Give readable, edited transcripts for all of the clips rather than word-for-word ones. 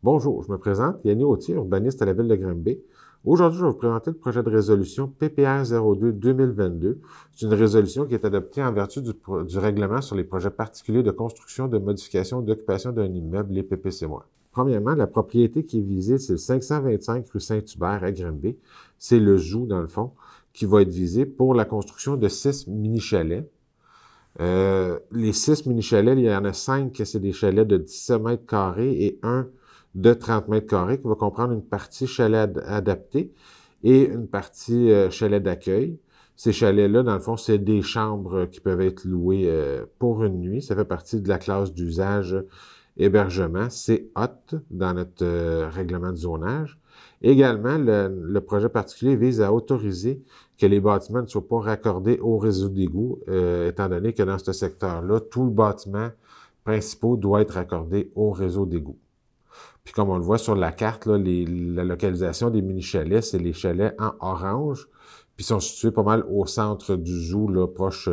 Bonjour, je me présente, Yannick Autier, urbaniste à la Ville de Granby. Aujourd'hui, je vais vous présenter le projet de résolution PPR 02-2022. C'est une résolution qui est adoptée en vertu du règlement sur les projets particuliers de construction, de modification, d'occupation d'un immeuble, les PPCMOI. Premièrement, la propriété qui est visée, c'est le 525 rue Saint-Hubert à Granby. C'est le Zoo, dans le fond, qui va être visé pour la construction de 6 mini-chalets. Les 6 mini-chalets, il y en a 5 que c'est des chalets de 17 mètres carrés et un de 30 mètres carrés qui va comprendre une partie chalet adapté et une partie chalet d'accueil. Ces chalets-là, dans le fond, c'est des chambres qui peuvent être louées pour une nuit. Ça fait partie de la classe d'usage hébergement. C'est hot dans notre règlement de zonage. Également, le projet particulier vise à autoriser que les bâtiments ne soient pas raccordés au réseau d'égout, étant donné que dans ce secteur-là, tout le bâtiment principal doit être raccordé au réseau d'égout. Puis comme on le voit sur la carte, là, la localisation des mini-chalets, c'est les chalets en orange, puis sont situés pas mal au centre du zoo, là, proche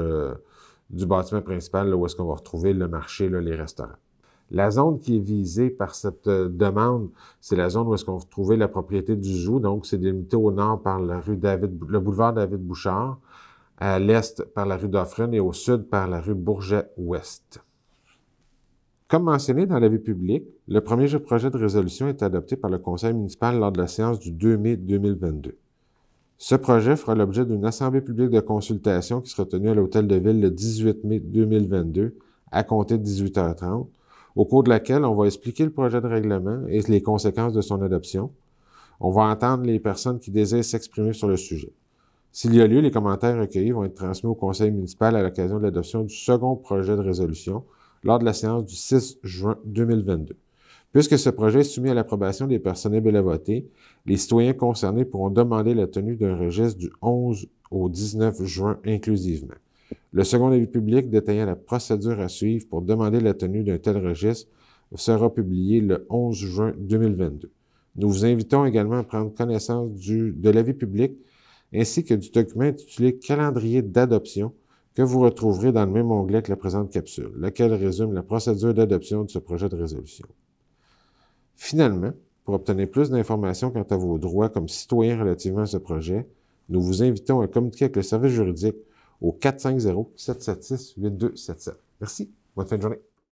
du bâtiment principal, là, où est-ce qu'on va retrouver le marché, là, les restaurants. La zone qui est visée par cette demande, c'est la zone où est-ce qu'on va retrouver la propriété du zoo. Donc, c'est délimité au nord par le boulevard David-Bouchard, à l'est par la rue Dufresne et au sud par la rue Bourget-Ouest. Comme mentionné dans l'avis public, le premier projet de résolution est adopté par le conseil municipal lors de la séance du 2 mai 2022. Ce projet fera l'objet d'une assemblée publique de consultation qui sera tenue à l'Hôtel de Ville le 18 mai 2022 à compter de 18h30, au cours de laquelle on va expliquer le projet de règlement et les conséquences de son adoption. On va entendre les personnes qui désirent s'exprimer sur le sujet. S'il y a lieu, les commentaires recueillis vont être transmis au conseil municipal à l'occasion de l'adoption du second projet de résolution lors de la séance du 6 juin 2022. Puisque ce projet est soumis à l'approbation des personnes éligibles à voter, les citoyens concernés pourront demander la tenue d'un registre du 11 au 19 juin inclusivement. Le second avis public détaillant la procédure à suivre pour demander la tenue d'un tel registre sera publié le 11 juin 2022. Nous vous invitons également à prendre connaissance de l'avis public ainsi que du document intitulé « Calendrier d'adoption » que vous retrouverez dans le même onglet que la présente capsule, laquelle résume la procédure d'adoption de ce projet de résolution. Finalement, pour obtenir plus d'informations quant à vos droits comme citoyen relativement à ce projet, nous vous invitons à communiquer avec le service juridique au 450-776-8277. Merci, bonne fin de journée.